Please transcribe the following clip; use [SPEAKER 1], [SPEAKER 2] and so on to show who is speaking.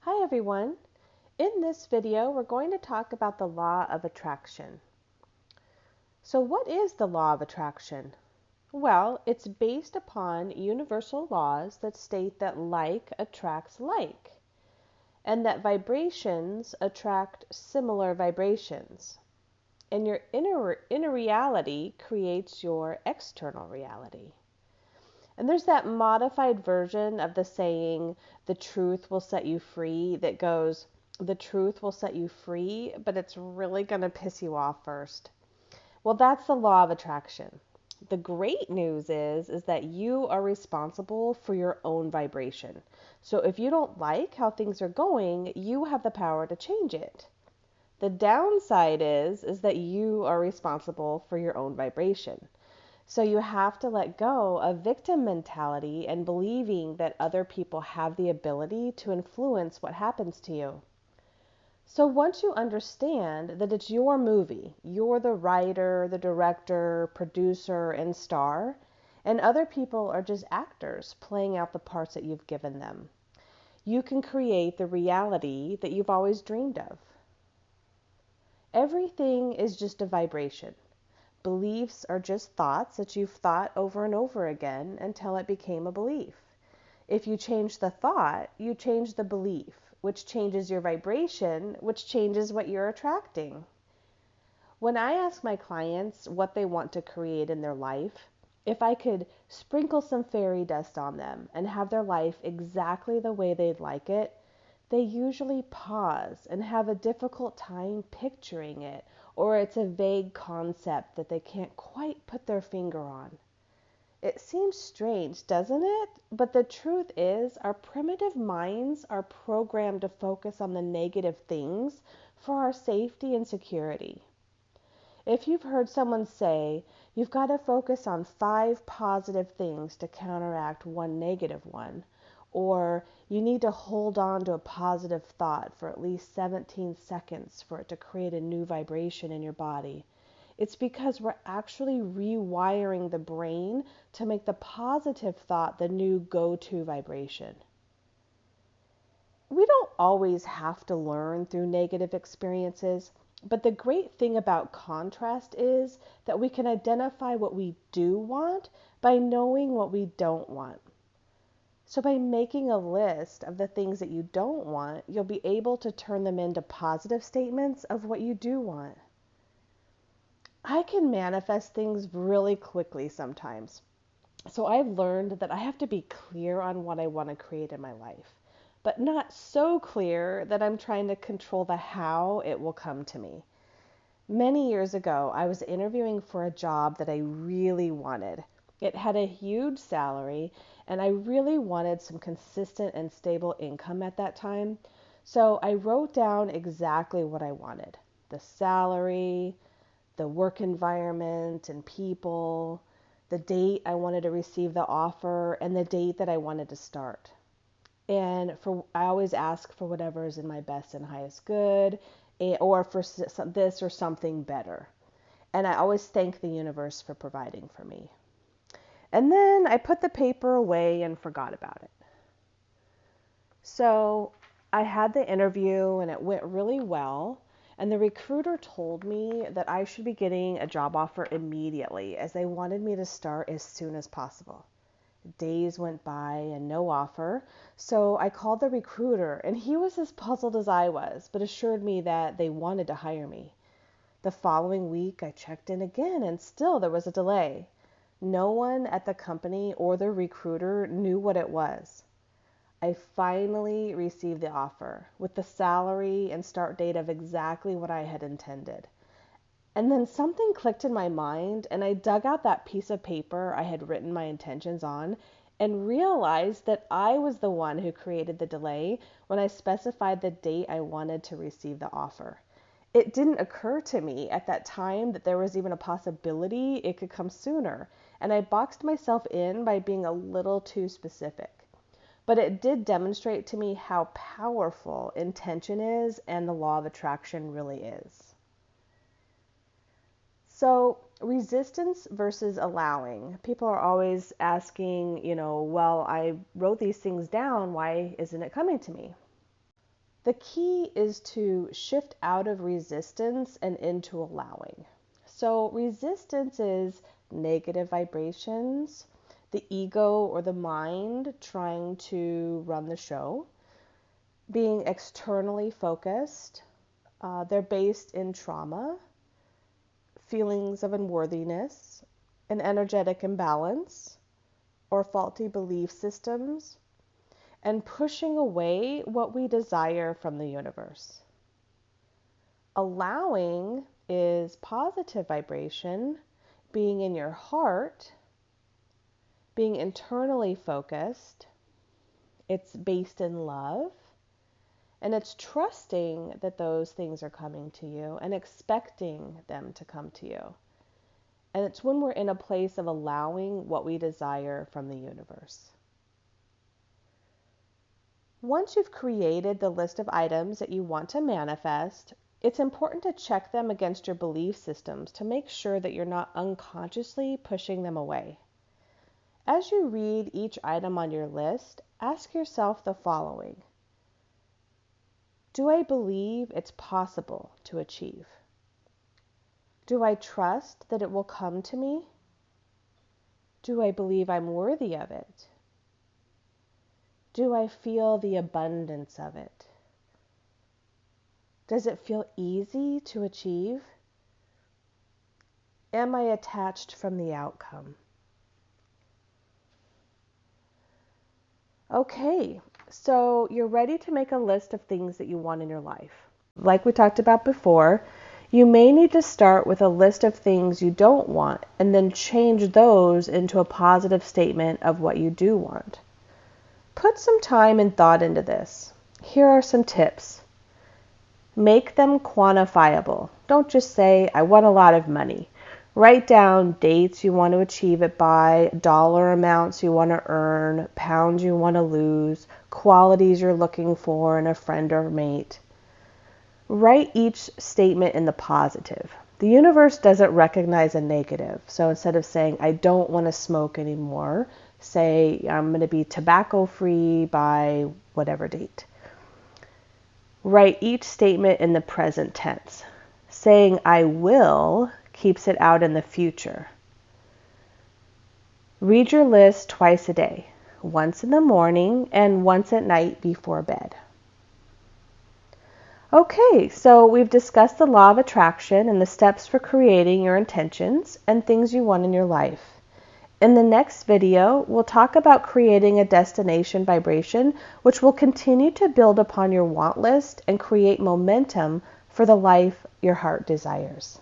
[SPEAKER 1] Hi everyone. In this video, we're going to talk about the law of attraction. So what is the law of attraction? Well, it's based upon universal laws that state that like attracts like, and that vibrations attract similar vibrations. And your inner reality creates your external reality. And there's that modified version of the saying, the truth will set you free, that goes, the truth will set you free, but it's really going to piss you off first. Well, that's the law of attraction. The great news is that you are responsible for your own vibration. So if you don't like how things are going, you have the power to change it. The downside is that you are responsible for your own vibration. So you have to let go of victim mentality and believing that other people have the ability to influence what happens to you. So once you understand that it's your movie, you're the writer, the director, producer, and star, and other people are just actors playing out the parts that you've given them, you can create the reality that you've always dreamed of. Everything is just a vibration. Beliefs are just thoughts that you've thought over and over again until it became a belief. If you change the thought, you change the belief, which changes your vibration, which changes what you're attracting. When I ask my clients what they want to create in their life, if I could sprinkle some fairy dust on them and have their life exactly the way they'd like it, they usually pause and have a difficult time picturing it, or it's a vague concept that they can't quite put their finger on. It seems strange, doesn't it? But the truth is, our primitive minds are programmed to focus on the negative things for our safety and security. If you've heard someone say, you've got to focus on 5 positive things to counteract one negative one, or you need to hold on to a positive thought for at least 17 seconds for it to create a new vibration in your body, it's because we're actually rewiring the brain to make the positive thought the new go-to vibration. We don't always have to learn through negative experiences, but the great thing about contrast is that we can identify what we do want by knowing what we don't want. So by making a list of the things that you don't want, you'll be able to turn them into positive statements of what you do want. I can manifest things really quickly sometimes. So I've learned that I have to be clear on what I want to create in my life, but not so clear that I'm trying to control the how it will come to me. Many years ago, I was interviewing for a job that I really wanted. It had a huge salary, and I really wanted some consistent and stable income at that time. So I wrote down exactly what I wanted: the salary, the work environment and people, the date I wanted to receive the offer, and the date that I wanted to start. And I always ask for whatever is in my best and highest good, or for this or something better. And I always thank the universe for providing for me. And then I put the paper away and forgot about it. So I had the interview and it went really well. And the recruiter told me that I should be getting a job offer immediately, as they wanted me to start as soon as possible. Days went by and no offer, so I called the recruiter, and he was as puzzled as I was, but assured me that they wanted to hire me. The following week, I checked in again, and still there was a delay. No one at the company or the recruiter knew what it was. I finally received the offer with the salary and start date of exactly what I had intended. And then something clicked in my mind, and I dug out that piece of paper I had written my intentions on and realized that I was the one who created the delay when I specified the date I wanted to receive the offer. It didn't occur to me at that time that there was even a possibility it could come sooner, and I boxed myself in by being a little too specific. But it did demonstrate to me how powerful intention is and the law of attraction really is. So, resistance versus allowing. People are always asking, well, I wrote these things down. Why isn't it coming to me? The key is to shift out of resistance and into allowing. So resistance is negative vibrations, the ego or the mind trying to run the show, being externally focused. They're based in trauma, feelings of unworthiness, an energetic imbalance, or faulty belief systems, and pushing away what we desire from the universe. Allowing is positive vibration, being in your heart, being internally focused. It's based in love, and it's trusting that those things are coming to you and expecting them to come to you. And it's when we're in a place of allowing what we desire from the universe. Once you've created the list of items that you want to manifest, it's important to check them against your belief systems to make sure that you're not unconsciously pushing them away. As you read each item on your list, ask yourself the following. Do I believe it's possible to achieve? Do I trust that it will come to me? Do I believe I'm worthy of it? Do I feel the abundance of it? Does it feel easy to achieve? Am I attached from the outcome? Okay, so you're ready to make a list of things that you want in your life. Like we talked about before, you may need to start with a list of things you don't want and then change those into a positive statement of what you do want. Put some time and thought into this. Here are some tips. Make them quantifiable. Don't just say, I want a lot of money. Write down dates you want to achieve it by, dollar amounts you want to earn, pounds you want to lose, qualities you're looking for in a friend or mate. Write each statement in the positive. The universe doesn't recognize a negative. So instead of saying, I don't want to smoke anymore, say, I'm going to be tobacco-free by whatever date. Write each statement in the present tense. Saying, I will, keeps it out in the future. Read your list twice a day, once in the morning and once at night before bed. Okay, so we've discussed the law of attraction and the steps for creating your intentions and things you want in your life. In the next video, we'll talk about creating a destination vibration, which will continue to build upon your want list and create momentum for the life your heart desires.